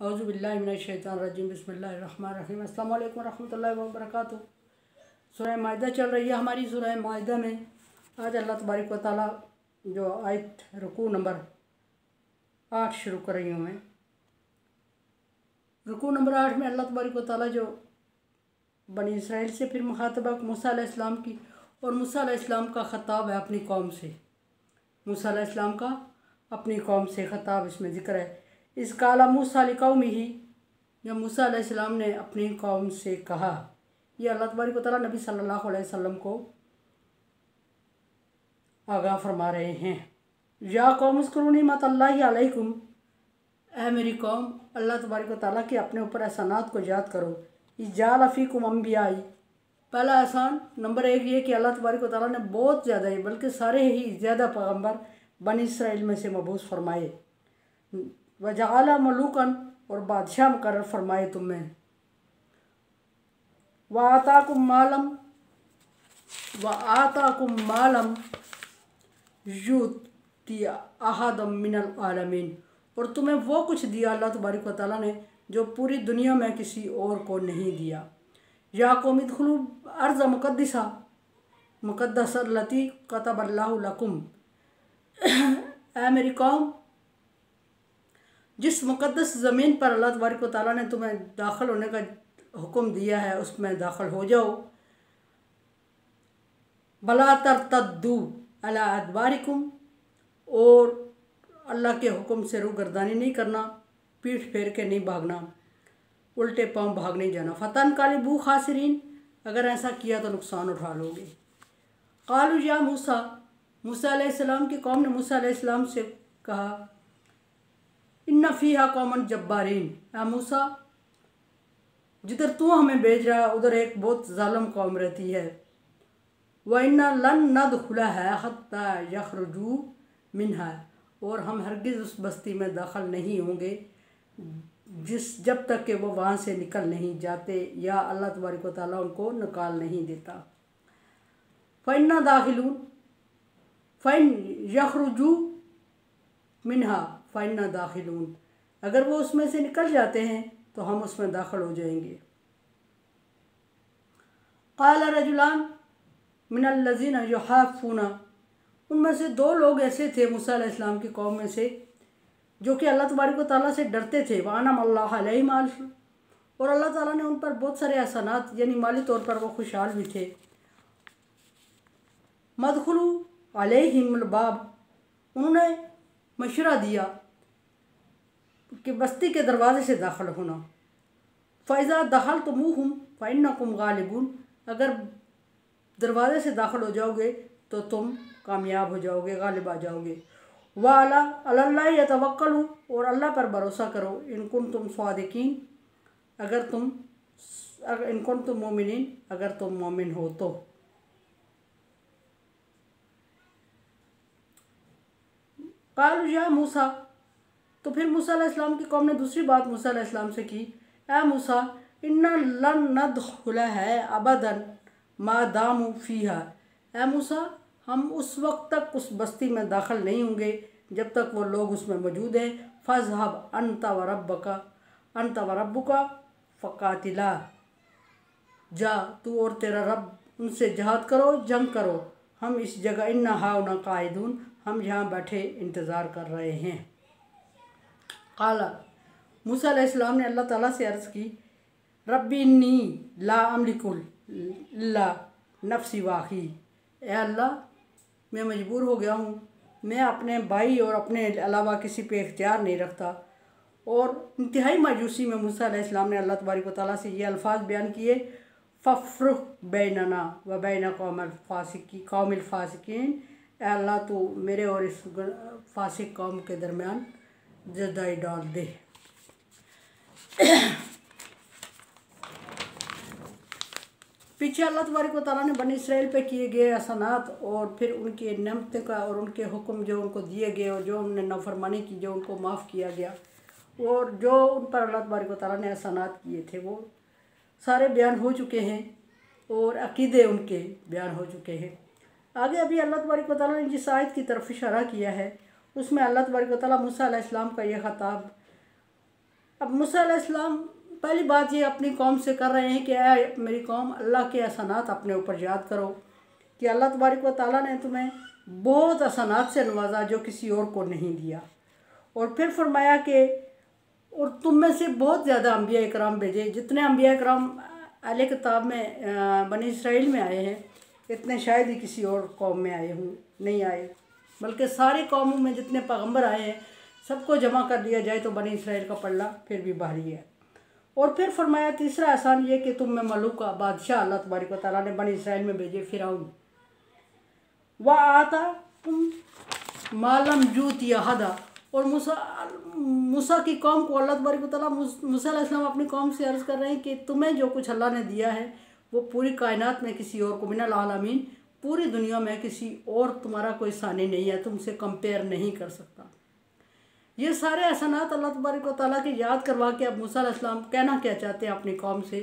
औज़ुबिल्लाहि मिनश्शैतानिर्रजीम बिस्मिल्लाहिर्रहमानिर्रहीम अस्सलामु अलैकुम रहमतुल्लाहि व बरकातुहू। सूरह माइदा चल रही है हमारी। सूरह माइदा में आज अल्लाह तबारक व तआला जो आयत रुकू नंबर 8 शुरू कर रही हूँ मैं। रुकू नंबर 8 में अल्लाह तबारक व तआला जो बनी इसराइल से फिर मुखातबा मूसा अलैहिस्सलाम की, और मूसा अलैहिस्सलाम का ख़ताब है अपनी कौम से। मूसा अलैहिस्सलाम का अपनी कौम से ख़ताब इसमें ज़िक्र है। इस काला मूसा लिकौमिही, जब मूसा अलैहिस्सलाम ने अपनी कौम से कहा, यह अल्लाह तबारक व तआला नबी सल्लल्लाहु अलैहि वसल्लम को आगाह फरमा रहे हैं। या कौम उज़्कुरू निअमतल्लाहि अलैकुम, ऐ मेरी कौम अल्लाह तबारक व तआला के अपने ऊपर एहसानात को याद करो। इज़्जाअल फ़ीकुम अंबियाई, पहला एहसान नंबर 1 ये कि अल्लाह तबारक व तआला ने बहुत ज़्यादा ही बल्कि सारे ही ज़्यादा पैगम्बर बनी इसराइल में से मबूस फरमाए। वजअला मलूकन, और बादशाह मुकर्रर फरमाए तुम्हें। व आताकुम मालम युति अहदम मिनल आलमीन, और तुम्हें वो कुछ दिया अल्लाह तबारक व तआला ने जो पूरी दुनिया में किसी और को नहीं दिया। या कौम इदखुलू अर्ज़ मुक़द्दसा लती कतबल्लाहु लकुम, ऐ मेरी कौम जिस मुक़द्दस ज़मीन पर अल्लाह तबारक व तआला ने तुम्हें दाखिल होने का हुक्म दिया है उसमें दाखिल हो जाओ। बला तरतद्दू अला अदबारिकुम, और अल्लाह के हुक्म से रूगर्दानी नहीं करना, पीठ फेर के नहीं भागना, उल्टे पाँव भाग नहीं जाना। फ़तन कालिबू खासिरीन, अगर ऐसा किया तो नुकसान उठा लोगे। क़ालू या मूसा, मूसा अलैहिस्सलाम की कौम ने मूसा अलैहिस्सलाम से कहा, इन्ना फ़ीहा कौमन जब्बारीन, ऐ मूसा जिधर तू हमें भेज रहा उधर एक बहुत जालिम कौम रहती है। व इन्ना लन नदखुलहा हत्ता यखरुजू मिन्हा, और हम हरगिज़ उस बस्ती में दाखिल नहीं होंगे जब तक कि वो वहाँ से निकल नहीं जाते या अल्लाह तबारक व तआला उनको निकाल नहीं देता। फ़इन्ना दाखिलून फ़इन यखरुजू मिन्हा फ़इन्ना दाखिलून, अगर वो उसमें से निकल जाते हैं तो हम उसमें दाखिल हो जाएंगे। क़ाल रजुलान मिनल लज़ीना युहाफ़ूना, उनमें से 2 लोग ऐसे थे मूसा अलैहिस्सलाम की कौम में से जो कि अल्लाह तबारक व तआला से डरते थे। वानम अल्लाह अलैहिम, और अल्लाह ताला ने उन पर बहुत सारे एहसानात यानी माली तौर पर वो खुशहाल भी थे। मदखुलू अलैहिमुल बाब, उन्होंने मशवरा दिया कि बस्ती के दरवाज़े से दाखिल होना। फ़इज़ा दखलतुमूहुम फ़इन्नकुम गालिबून, अगर दरवाज़े से दाखिल हो जाओगे तो तुम कामयाब हो जाओगे, गालिब आ जाओगे। व अलल्लाहि यतवक्कलू, और अल्लाह पर भरोसा करो। इन कुंतुम सादिकीन, इन कुंतुम मोमिनीन, अगर तुम मोमिन हो तो। क़ालू या मूसा, तो फिर मूसा अलैहिस्सलाम की कौम ने दूसरी बात मूसा अलैहिस्सलाम से की, ऐ मूसा इन्ना लन नदखुलहा अबदन मा दामू फ़ीहा, ऐ मूसा हम उस वक्त तक उस बस्ती में दाखिल नहीं होंगे जब तक वो लोग उसमें मौजूद हैं। फ़ज़हब अंत व रब्बुका फ़क़ातिला, जा तू और तेरा रब उनसे जहाद करो, जंग करो। हम इस जगह इन्ना हाउना काइदून, हम यहाँ बैठे इंतज़ार कर रहे हैं। क़ाला, मूसा अलैहिस्सलाम ने अल्लाह ताला से अर्ज़ की, रब्बी इन्नी ला अमलिकु इल्ला नफ्सी वाही, ए अल्लाह मैं मजबूर हो गया हूँ, मैं अपने भाई और अपने अलावा किसी पे इख्तियार नहीं रखता। और इंतहाई मायूसी में मूसा अलैहिस्सलाम ने अल्लाह तबारक व तआला से ये अल्फाज बयान किए, फ़फ़्रुक़ बैनना व बैन कौमिल फ़ासिकीन, ए अल्लाह तो मेरे और इस फासिक कौम के दरमियान जुदाई डाल दे। पीछे अल्लाह तबारक व तआला ने बनी इसराइल पे किए गए एहसानात और फिर उनके नेमत का और उनके हुक्म जो उनको दिए गए और जो उन्होंने नाफरमानी की जो उनको माफ़ किया गया और जो उन पर अल्लाह तबारक व तआला ने एहसानात किए थे वो सारे बयान हो चुके हैं और अकीदे उनके बयान हो चुके हैं। आगे अभी अल्लाह तबारक व तआला ने जिस आयत की तरफ इशारा किया है उसमें अल्लाह तबारक व तआला मूसा अलैहिस्सलाम का यह ख़िताब अब मूसा अलैहिस्सलाम पहली बात ये अपनी कौम से कर रहे हैं कि ऐ मेरी कौम, अल्लाह के एहसानात अपने ऊपर याद करो कि अल्लाह तबारक व तआला ने तुम्हें बहुत एहसानात से नवाजा जो किसी और को नहीं दिया। और फिर फरमाया कि और तुम में से बहुत ज़्यादा अम्बिया इकराम भेजे, जितने अम्बिया इकराम अहले किताब में बनी इसराइल में आए हैं इतने शायद ही किसी और कौम में आए हों, नहीं आए, बल्कि सारी कौमों में जितने पैगम्बर आए हैं सबको जमा कर दिया जाए तो बनी इसराइल का पल्ला फिर भी भारी है। और फिर फरमाया तीसरा एहसान ये कि तुम में मलूका बादशाह अल्लाह तबारक व तआला ने बनी इसराइल में भेजे फ़िरौन। व आता तुम मालम जूत यहदा, और मूसा की कौम को अल्लाह तबारक व तआला मूसा अलैहिस्सलाम अपनी कौम से अर्ज़ कर रहे हैं कि तुम्हें जो कुछ अल्लाह ने दिया है वो पूरी कायनात में किसी और को, मिनल आलमीन, पूरी दुनिया में किसी और तुम्हारा कोई सानी नहीं है, तुमसे कंपेयर नहीं कर सकता। ये सारे एहसानात अल्लाह तबारक व तआला की याद करवा के अब मूसा अलैहिस्सलाम कहना क्या चाहते हैं अपनी कौम से?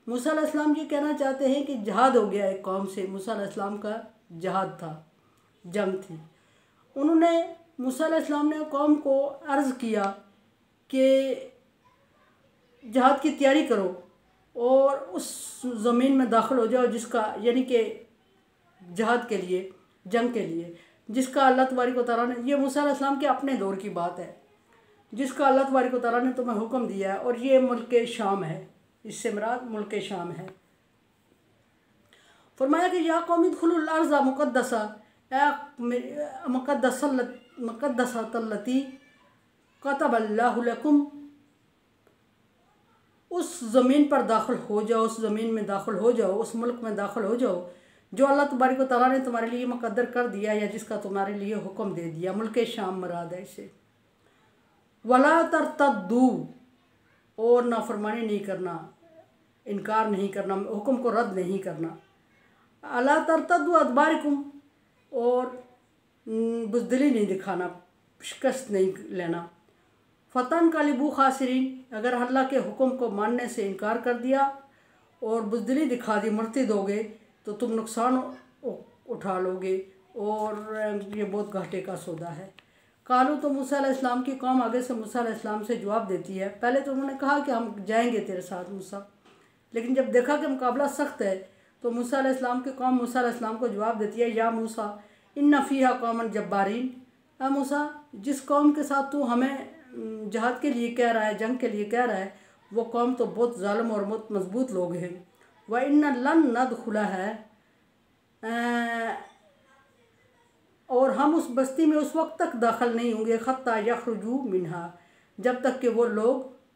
मूसा अलैहिस्सलाम ये कहना चाहते हैं कि जहाद हो गया एक कौम से। मूसा अलैहिस्सलाम का जहाद था, जंग थी। उन्होंने मूसा अलैहिस्सलाम ने कौम को अर्ज़ किया कि जहाद की तैयारी करो और उस ज़मीन में दाखिल हो जाओ जिसका, यानी कि जहाद के लिए, जंग के लिए, जिसका अल्लाह तबारक व तआला ने, ये मूसा अलैहिस्सलाम के अपने दौर की बात है, जिसका अल्लाह तबारक व तआला ने तुम्हें हुक्म दिया है। और ये मुल्क शाम है, इससे मुराद मुल्क शाम है। फरमाया कि या कौम इदखुलुल अर्ज़ मुक़द्दसा, मुक़द्दसतल्लती कतबल्लाहु लकुम, उस ज़मीन पर दाखिल हो जाओ, उस ज़मीन में दाखिल हो जाओ, उस मुल्क में दाखिल हो जाओ जो अल्लाह तबारक व तआला ने तुम्हारे लिए मुक़द्दर कर दिया या जिसका तुम्हारे लिए हुक्म दे दिया। मुल्क शाम मुराद है इसे। वला तरतद्दू, और नाफरमानी नहीं करना, इनकार नहीं करना, हुक्म को रद्द नहीं करना। अला तरतद्दू अदबारिकुम, और बुज़दिली नहीं दिखाना, शिकस्त नहीं लेना। फ़तन कालिबू खासिरीन, अगर अल्लाह के हुक्म को मानने से इनकार कर दिया और बुज़दिली दिखा दी, मुर्तिद हो गए, तो तुम नुकसान उठा लोगे और ये बहुत घाटे का सौदा है। कालू, तो मूसा अलैहिस्सलाम की कौम आगे से मूसा अलैहिस्सलाम से जवाब देती है। पहले तो उन्होंने कहा कि हम जाएंगे तेरे साथ मूसा, लेकिन जब देखा कि मुकाबला सख्त है तो मूसा अलैहिस्सलाम की कौम मूसा अलैहिस्सलाम को जवाब देती है, या मूसा इन्ना फ़ीहा कौमन जब्बारीन, आ मूसा, जिस कौम के साथ तू हमें जहाद के लिए कह रहा है, जंग के लिए कह रहा है, वो कौम तो बहुत ज़ालिम और बहुत मजबूत लोग हैं। व इन्ना लन नदखुला है, और हम उस बस्ती में उस वक्त तक दाखिल नहीं होंगे, खत्ता यखरुजू मिनहा, जब तक कि वो लोग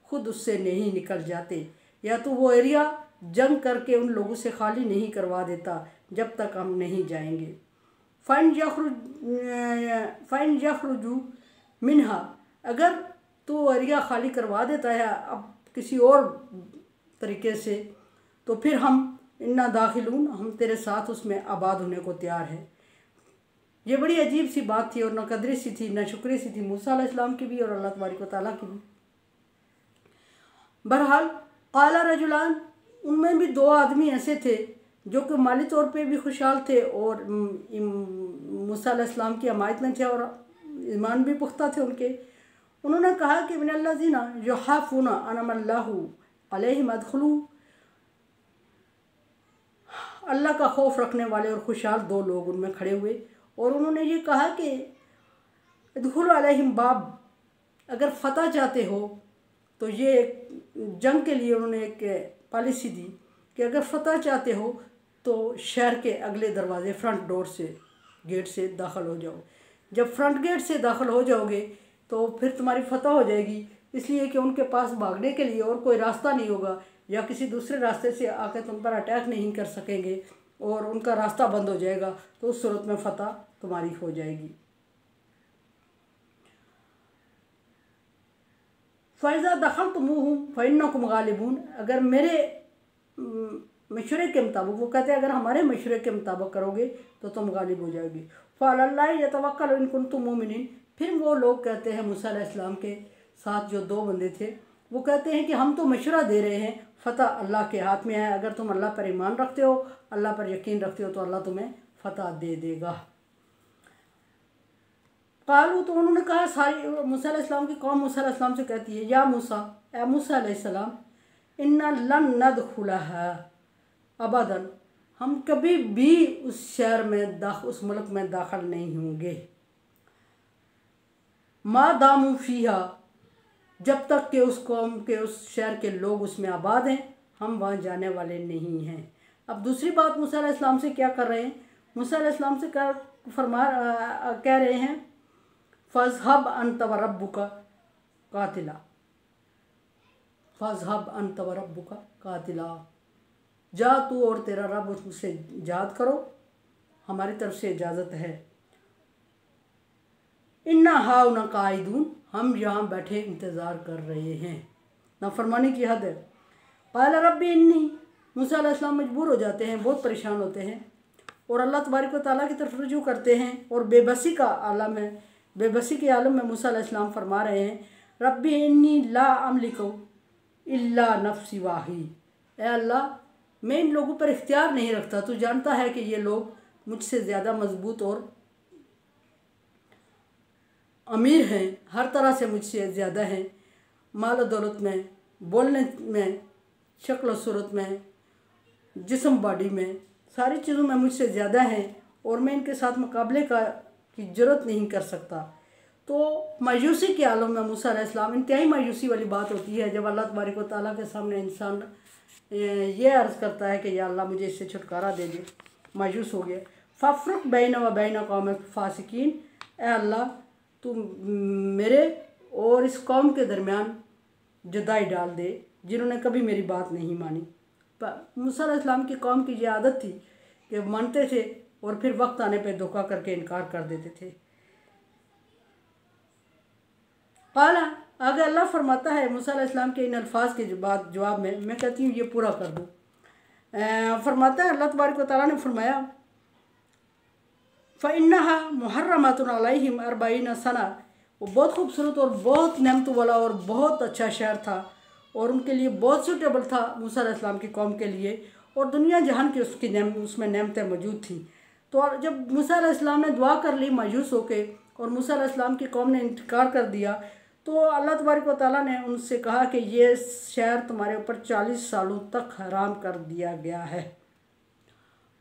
खुद उससे नहीं निकल जाते, या तो वो एरिया जंग करके उन लोगों से खाली नहीं करवा देता जब तक हम नहीं जाएंगे। फ़ैन यखरुजू मिनहा, अगर तो एरिया खाली करवा देता है अब किसी और तरीके से, तो फिर हम इन्ना दाखिलून, हम तेरे साथ उसमें आबाद होने को तैयार है। ये बड़ी अजीब सी बात थी और ना कदरी सी थी, ना शुक्री सी थी मूसा अलैहिस्सलाम की भी और अल्लाह तबारक व तआला की भी। बहरहाल क़ाला रजुलान, उनमें भी दो आदमी ऐसे थे जो कि माली तौर पे भी खुशहाल थे और मूसा अलैहिस्सलाम की हमायत में थे और ईमान भी पुख्ता थे उनके। उन्होंने कहा कि मिनल्लज़ीना युहाफ़ूना अनअमल्लाहु अलैहिम अदखुलू, अल्लाह का खौफ रखने वाले और खुशहाल दो लोग उनमें खड़े हुए और उन्होंने ये कहा कि अदखुलू अलैहिम बाब, अगर फ़तह चाहते हो तो ये जंग के लिए उन्होंने एक पॉलिसी दी कि अगर फ़तह चाहते हो तो शहर के अगले दरवाज़े, फ्रंट डोर से, गेट से दाखिल हो जाओ। जब फ्रंट गेट से दाखिल हो जाओगे तो फिर तुम्हारी फ़तह हो जाएगी, इसलिए कि उनके पास भागने के लिए और कोई रास्ता नहीं होगा या किसी दूसरे रास्ते से आकर तुम पर अटैक नहीं कर सकेंगे और उनका रास्ता बंद हो जाएगा, तो उस सूरत में फ़तह तुम्हारी हो जाएगी। फ़ैज़ा दख़लतुमूहुम फ़इन्नकुम गालिबून, अगर मेरे मशवरे के मुताबिक, वो कहते हैं अगर हमारे मशवरे के मुताबिक करोगे तो तुम गालिब हो जाओगे। फ़अलल्लाहि यतवक्कलु इन कुंतुम मुमिनीन, फिर वो लोग कहते हैं मूसा अलैहिस्सलाम के साथ जो दो बंदे थे, वो कहते हैं कि हम तो मशवरा दे रहे हैं, फ़तह अल्लाह के हाथ में है, अगर तुम अल्लाह पर ईमान रखते हो, अल्लाह पर यकीन रखते हो तो अल्लाह तुम्हें फ़तह दे देगा। कालू, तो उन्होंने कहा, सारी मूसा अलैहिस्सलाम की कौम मूसा अलैहिस्सलाम से कहती है, या मूसा, ए मूसा अलैहिस्सलाम, इन्ना लन नदखुलहा अबदन, हम कभी भी उस शहर में उस मुल्क में दाखिल नहीं होंगे, मा दामू फीहा, जब तक कि उस कौम के, उस शहर के लोग उसमें आबाद हैं, हम वहाँ जाने वाले नहीं हैं। अब दूसरी बात मूसा अलैहिस्सलाम से क्या कर रहे हैं, मूसा अलैहिस्सलाम से कह रहे हैं, फ़ज़हब अंत व रब्बुका कातिला, फ़ज़हब अंत व रब्बुका कातिला, जा तू और तेरा रब उससे जिहाद करो, हमारी तरफ से इजाज़त है। इन्ना हाउना काइदून, हम यहाँ बैठे इंतज़ार कर रहे हैं। नाफरमानी की हद है। क़ाल रब्बी इन्नी, मूसा अलैहिस्सलाम मजबूर हो जाते हैं, बहुत परेशान होते हैं और अल्लाह तबारक व तआला की तरफ रुजू करते हैं और बेबसी का आलम है, बेबसी के आलम में मूसा अलैहिस्सलाम फरमा रहे हैं, रब्बी इन्नी ला अमलिकु इल्ला नफ्सी वाही, ए अल्लाह, मैं इन लोगों पर इख्तियार नहीं रखता, तू जानता है कि ये लोग मुझसे ज़्यादा मजबूत और अमीर हैं, हर तरह से मुझसे ज़्यादा हैं, माल दौलत में, बोलने में, शक्ल सूरत में, जिस्म बॉडी में, सारी चीज़ों में मुझसे ज़्यादा हैं और मैं इनके साथ मुकाबले की ज़रूरत नहीं कर सकता। तो मायूसी के आलम में मूसा अलैहिस्सलाम, इंतहाई मायूसी वाली बात होती है जब अल्लाह तबारक व तआला के सामने इंसान ये अर्ज़ करता है कि या अल्लाह मुझे इससे छुटकारा दे दे, मायूस हो गया। फ़फ़रुक़ बैना व बैना कौम फ़ासिकीन, ए अल्लाह, तू मेरे और इस कौम के दरमियान जुदाई डाल दे जिन्होंने कभी मेरी बात नहीं मानी। मूसा अलैहिस्सलाम की कौम की ये आदत थी कि मानते थे और फिर वक्त आने पे धोखा करके इनकार कर देते थे। काला, आगे अल्लाह फरमाता है मूसा अलैहिस्सलाम के इन अल्फाज के जवाब में, मैं कहती हूँ ये पूरा कर दूँ। फरमाता है अल्लाह तबारक व तआला ने फरमाया, फ़इन्नहा मुहर्रमतुन अलैहिम अर्बईन सना, वो बहुत खूबसूरत और बहुत नेमतों वाला और बहुत अच्छा शहर था और उनके लिए बहुत सूटेबल था मूसा अलैहिस्सलाम की कौम के लिए, और दुनिया जहान की उसमें नेमतें मौजूद थी। तो जब मूसा अलैहिस्सलाम ने दुआ कर ली मायूस होके और मूसा अलैहिस्सलाम की कौम ने इनकार कर दिया, तो अल्लाह तबारक व तआला ने उनसे कहा कि ये शहर तुम्हारे ऊपर 40 सालों तक हराम कर दिया गया है।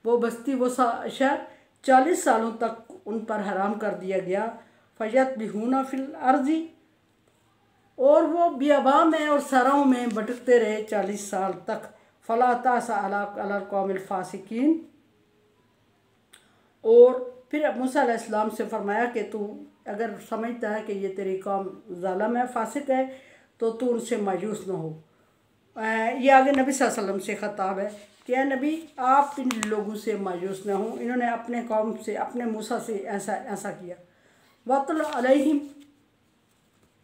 वो बस्ती, वो शहर 40 सालों तक उन पर हराम कर दिया गया। फ़यत बिहूना फिल अर्ज़ी, और वो बियाबा में और सराओं में भटकते रहे 40 साल तक। फ़ला तासा अला कौमिल फ़ासिकीन, और फिर मूसा अलैहिस्सलाम से फरमाया कि तू अगर समझता है कि ये तेरी कौम ज़ालिम है, फासिक है, तो तू उनसे मायूस न हो। ये आगे नबी सल्लल्लाहु अलैहि वसल्लम से ख़ताब है कि ए नबी, आप इन लोगों से मायूस न हों, इन्होंने अपने कौम से, अपने मूसा से ऐसा किया। वतल अलैहिम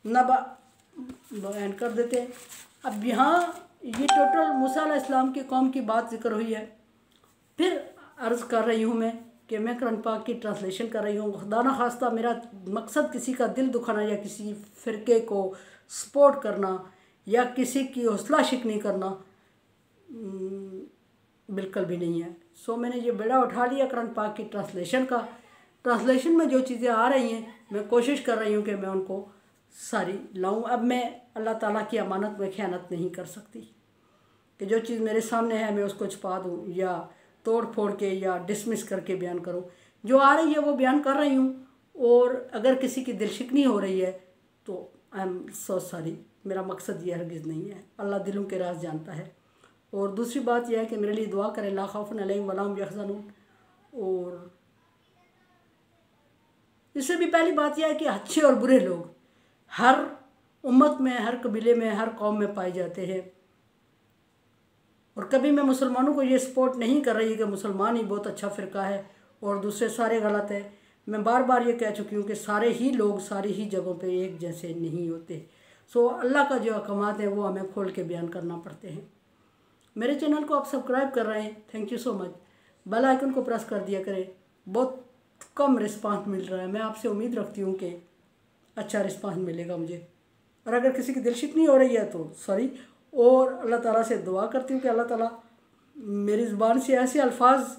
नबा, बयान कर देते हैं। अब यहाँ ये टोटल मूसा अलैहिस्सलाम की कौम की बात जिक्र हुई है। फिर अर्ज़ कर रही हूँ मैं कि मैं कुरान पाक की ट्रांसलेशन कर रही हूँ। खुदा न खास्ता मेरा मकसद किसी का दिल दुखाना या किसी फ़िरके को सपोर्ट करना या किसी की हौसला शिकनी करना बिल्कुल भी नहीं है। सो मैंने ये बेड़ा उठा लिया कुरान पाक की ट्रांसलेशन का। ट्रांसलेशन में जो चीज़ें आ रही हैं मैं कोशिश कर रही हूँ कि मैं उनको सारी लाऊं। अब मैं अल्लाह ताला की अमानत में ख़यानत नहीं कर सकती कि जो चीज़ मेरे सामने है मैं उसको छुपा दूँ या तोड़ फोड़ के या डिसमिस करके बयान करूँ। जो आ रही है वो बयान कर रही हूँ, और अगर किसी की दिल शिकनी हो रही है तो आई एम सो सॉरी। मेरा मकसद ये हरगिज़ नहीं है। अल्लाह दिलों के राज जानता है। और दूसरी बात यह है कि मेरे लिए दुआ करें, ला खौफुन अलैहिम वला हुम यहज़नून। और इससे भी पहली बात यह है कि अच्छे और बुरे लोग हर उम्मत में, हर कबीले में, हर कौम में पाए जाते हैं। और कभी मैं मुसलमानों को ये सपोर्ट नहीं कर रही कि मुसलमान ही बहुत अच्छा फ़िरका है और दूसरे सारे गलत है। मैं बार बार ये कह चुकी हूँ कि सारे ही लोग सारी ही जगहों पे एक जैसे नहीं होते। सो अल्लाह का जो अहकामात है वो हमें खोल के बयान करना पड़ते हैं। मेरे चैनल को आप सब्सक्राइब कर रहे हैं, thank you so much. Bell icon को प्रेस कर दिया करें। बहुत कम रिस्पांस मिल रहा है, मैं आपसे उम्मीद रखती हूँ कि अच्छा रिस्पांस मिलेगा मुझे। और अगर किसी की दिल शिकनी हो रही है तो सॉरी। और अल्लाह ताला से दुआ करती हूँ कि अल्लाह ताला मेरी ज़ुबान से ऐसे अल्फाज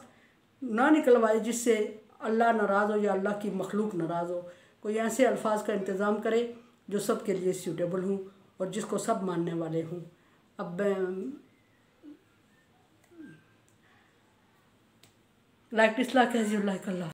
ना निकलवाए जिससे अल्लाह नाराज़ हो या अल्लाह की मखलूक नाराज़ हो। कोई ऐसे अल्फाज का इंतज़ाम करे जो सब के लिए सूटेबल हूँ और जिसको सब मानने वाले हूँ। अब like dislike as you like. Allah.